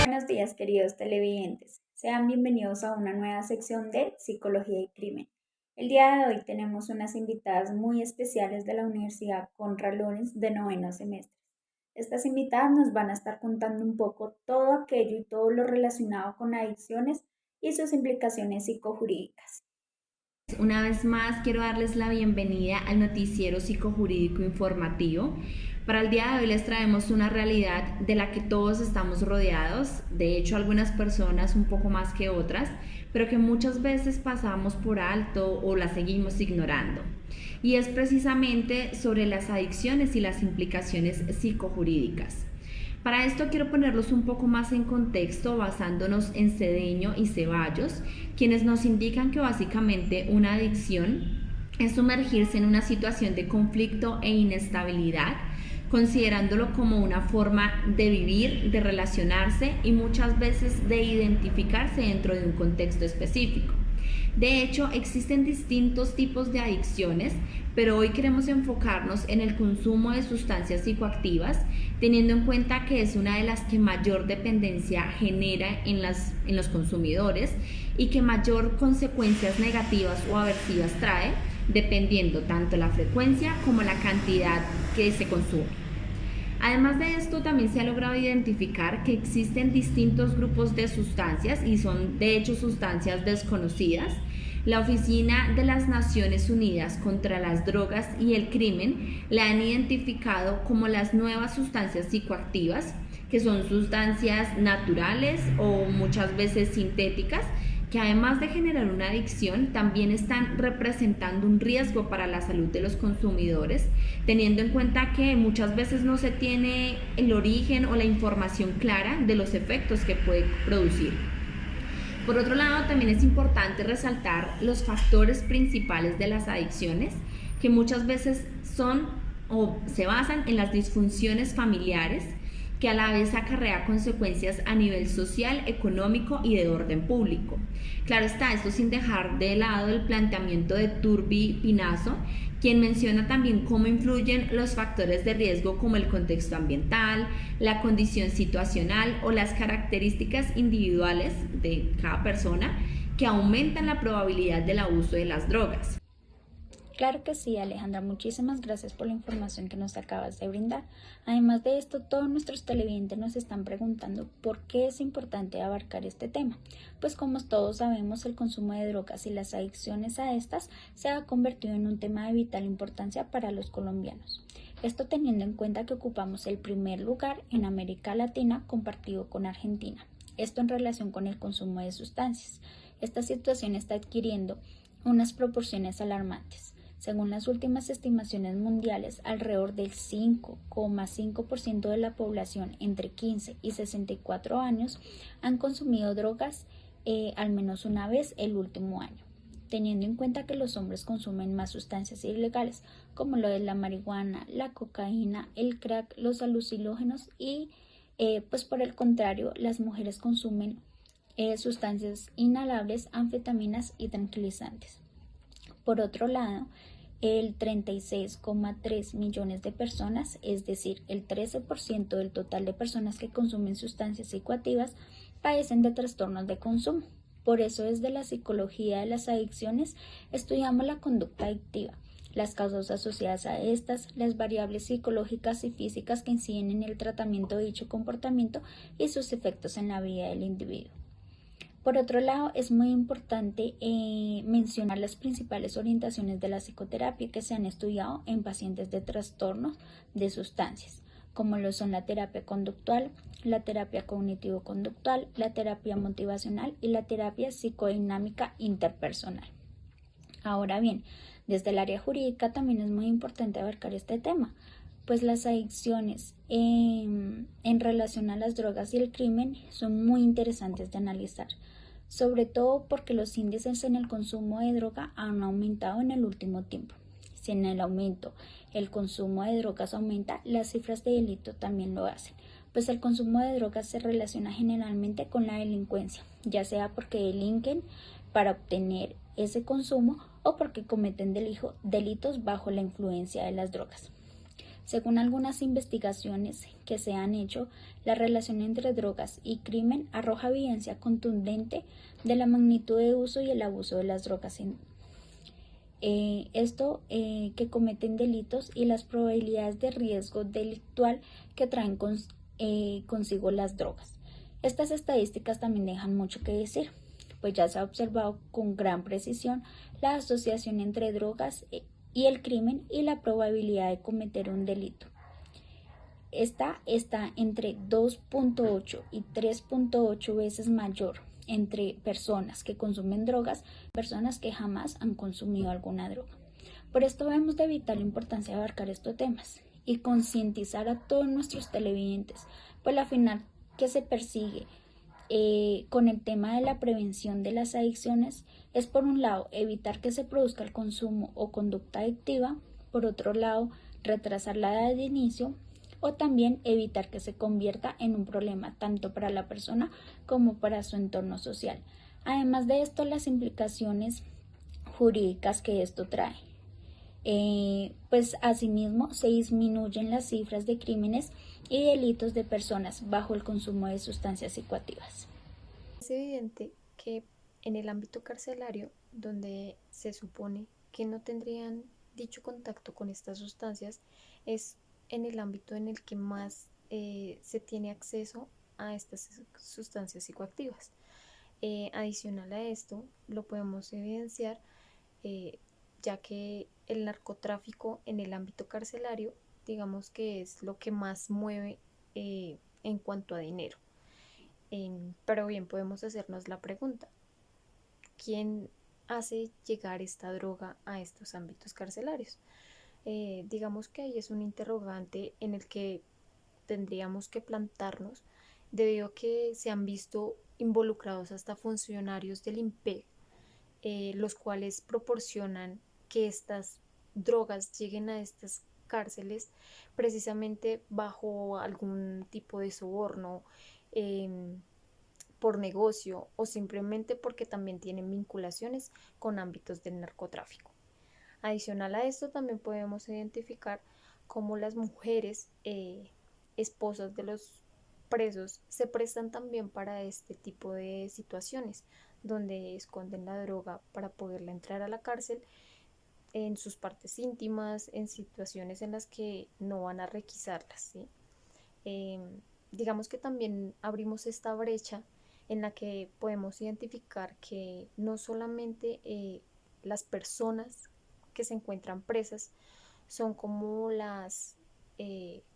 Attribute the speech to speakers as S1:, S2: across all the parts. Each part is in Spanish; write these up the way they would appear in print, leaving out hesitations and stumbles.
S1: Buenos días, queridos televidentes. Sean bienvenidos a una nueva sección de Psicología y Crimen. El día de hoy tenemos unas invitadas muy especiales de la Universidad Conrad Lorenz de noveno semestre. Estas invitadas nos van a estar contando un poco todo aquello y todo lo relacionado con adicciones y sus implicaciones psicojurídicas.
S2: Una vez más quiero darles la bienvenida al noticiero psicojurídico informativo. Para el día de hoy les traemos una realidad de la que todos estamos rodeados, de hecho algunas personas un poco más que otras, pero que muchas veces pasamos por alto o la seguimos ignorando. Y es precisamente sobre las adicciones y las implicaciones psicojurídicas. Para esto quiero ponerlos un poco más en contexto basándonos en Cedeño y Ceballos, quienes nos indican que básicamente una adicción es sumergirse en una situación de conflicto e inestabilidad, considerándolo como una forma de vivir, de relacionarse y muchas veces de identificarse dentro de un contexto específico. De hecho, existen distintos tipos de adicciones, pero hoy queremos enfocarnos en el consumo de sustancias psicoactivas, teniendo en cuenta que es una de las que mayor dependencia genera en los consumidores y que mayor consecuencias negativas o aversivas trae, dependiendo tanto la frecuencia como la cantidad que se consume. Además de esto, también se ha logrado identificar que existen distintos grupos de sustancias y son de hecho sustancias desconocidas. La Oficina de las Naciones Unidas contra las Drogas y el Crimen la han identificado como las nuevas sustancias psicoactivas, que son sustancias naturales o muchas veces sintéticas, que además de generar una adicción, también están representando un riesgo para la salud de los consumidores, teniendo en cuenta que muchas veces no se tiene el origen o la información clara de los efectos que puede producir. Por otro lado, también es importante resaltar los factores principales de las adicciones, que muchas veces son o se basan en las disfunciones familiares, que a la vez acarrea consecuencias a nivel social, económico y de orden público. Claro está, esto sin dejar de lado el planteamiento de Turbi Pinazo, quien menciona también cómo influyen los factores de riesgo como el contexto ambiental, la condición situacional o las características individuales de cada persona que aumentan la probabilidad del abuso de las drogas.
S1: Claro que sí, Alejandra, muchísimas gracias por la información que nos acabas de brindar. Además de esto, todos nuestros televidentes nos están preguntando por qué es importante abarcar este tema. Pues como todos sabemos, el consumo de drogas y las adicciones a estas se ha convertido en un tema de vital importancia para los colombianos. Esto teniendo en cuenta que ocupamos el primer lugar en América Latina compartido con Argentina. Esto en relación con el consumo de sustancias. Esta situación está adquiriendo unas proporciones alarmantes. Según las últimas estimaciones mundiales, alrededor del 5,5% de la población entre 15 y 64 años han consumido drogas al menos una vez el último año, teniendo en cuenta que los hombres consumen más sustancias ilegales como lo es la marihuana, la cocaína, el crack, los alucinógenos y pues por el contrario, las mujeres consumen sustancias inhalables, anfetaminas y tranquilizantes. Por otro lado, el 36,3 millones de personas, es decir, el 13% del total de personas que consumen sustancias psicoactivas, padecen de trastornos de consumo. Por eso, desde la psicología de las adicciones, estudiamos la conducta adictiva, las causas asociadas a estas, las variables psicológicas y físicas que inciden en el tratamiento de dicho comportamiento y sus efectos en la vida del individuo. Por otro lado, es muy importante mencionar las principales orientaciones de la psicoterapia que se han estudiado en pacientes de trastornos de sustancias, como lo son la terapia conductual, la terapia cognitivo-conductual, la terapia motivacional y la terapia psicodinámica interpersonal. Ahora bien, desde el área jurídica también es muy importante abarcar este tema, pues las adicciones en relación a las drogas y el crimen son muy interesantes de analizar, sobre todo porque los índices en el consumo de droga han aumentado en el último tiempo. Si en el aumento el consumo de drogas aumenta, las cifras de delito también lo hacen, pues el consumo de drogas se relaciona generalmente con la delincuencia, ya sea porque delinquen para obtener ese consumo o porque cometen delitos bajo la influencia de las drogas. Según algunas investigaciones que se han hecho, la relación entre drogas y crimen arroja evidencia contundente de la magnitud de uso y el abuso de las drogas que cometen delitos y las probabilidades de riesgo delictual que traen consigo las drogas. Estas estadísticas también dejan mucho que decir, pues ya se ha observado con gran precisión la asociación entre drogas y el crimen y la probabilidad de cometer un delito. Esta está entre 2.8 y 3.8 veces mayor entre personas que consumen drogas y personas que jamás han consumido alguna droga. Por esto vemos de vital importancia abarcar estos temas y concientizar a todos nuestros televidentes, pues la final que se persigue con el tema de la prevención de las adicciones es, por un lado, evitar que se produzca el consumo o conducta adictiva, por otro lado, retrasar la edad de inicio, o también evitar que se convierta en un problema tanto para la persona como para su entorno social. Además de esto, las implicaciones jurídicas que esto trae. Pues asimismo se disminuyen las cifras de crímenes y delitos de personas bajo el consumo de sustancias psicoactivas.
S3: Es evidente que en el ámbito carcelario, donde se supone que no tendrían dicho contacto con estas sustancias, es en el ámbito en el que más se tiene acceso a estas sustancias psicoactivas. Adicional a esto, lo podemos evidenciar ya que el narcotráfico en el ámbito carcelario, digamos que es lo que más mueve en cuanto a dinero. Pero bien, podemos hacernos la pregunta, ¿quién hace llegar esta droga a estos ámbitos carcelarios? Digamos que ahí es un interrogante en el que tendríamos que plantarnos, debido a que se han visto involucrados hasta funcionarios del INPEC, los cuales proporcionan que estas drogas lleguen a estas cárceles precisamente bajo algún tipo de soborno, por negocio o simplemente porque también tienen vinculaciones con ámbitos del narcotráfico. Adicional a esto, también podemos identificar cómo las mujeres esposas de los presos se prestan también para este tipo de situaciones, donde esconden la droga para poderla entrar a la cárcel en sus partes íntimas, en situaciones en las que no van a requisarlas, ¿sí? Digamos que también abrimos esta brecha en la que podemos identificar que no solamente las personas que se encuentran presas son como las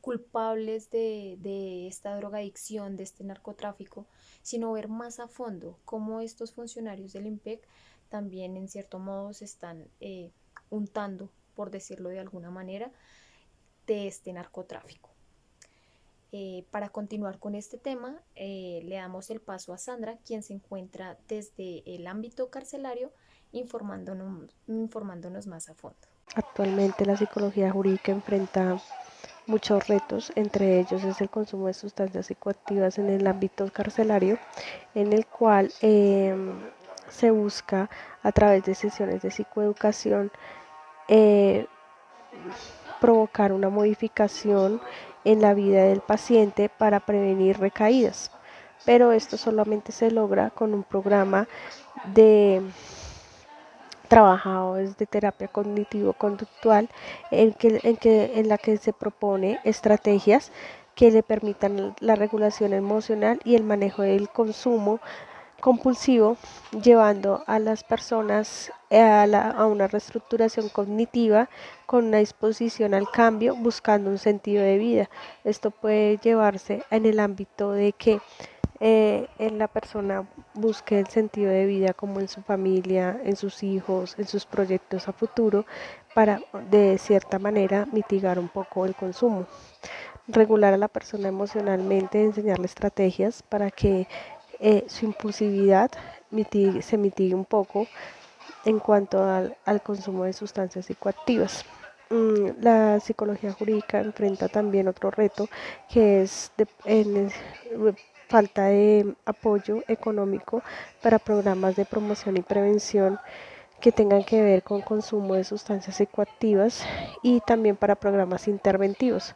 S3: culpables de esta drogadicción, de este narcotráfico, sino ver más a fondo cómo estos funcionarios del INPEC también en cierto modo se están untando, por decirlo de alguna manera, de este narcotráfico. Para continuar con este tema, le damos el paso a Sandra, quien se encuentra desde el ámbito carcelario informándonos más a fondo.
S4: Actualmente la psicología jurídica enfrenta muchos retos, entre ellos es el consumo de sustancias psicoactivas en el ámbito carcelario, en el cual se busca a través de sesiones de psicoeducación provocar una modificación en la vida del paciente para prevenir recaídas, pero esto solamente se logra con un programa de trabajado desde terapia cognitivo-conductual en la que se propone estrategias que le permitan la regulación emocional y el manejo del consumo compulsivo, llevando a las personas a una reestructuración cognitiva con una disposición al cambio, buscando un sentido de vida. Esto puede llevarse en el ámbito de que en la persona busque el sentido de vida como en su familia, en sus hijos, en sus proyectos a futuro, para de cierta manera mitigar un poco el consumo. Regular a la persona emocionalmente, enseñarle estrategias para que su impulsividad se mitigue un poco en cuanto al consumo de sustancias psicoactivas. La psicología jurídica enfrenta también otro reto, que es falta de apoyo económico para programas de promoción y prevención que tengan que ver con consumo de sustancias psicoactivas y también para programas interventivos.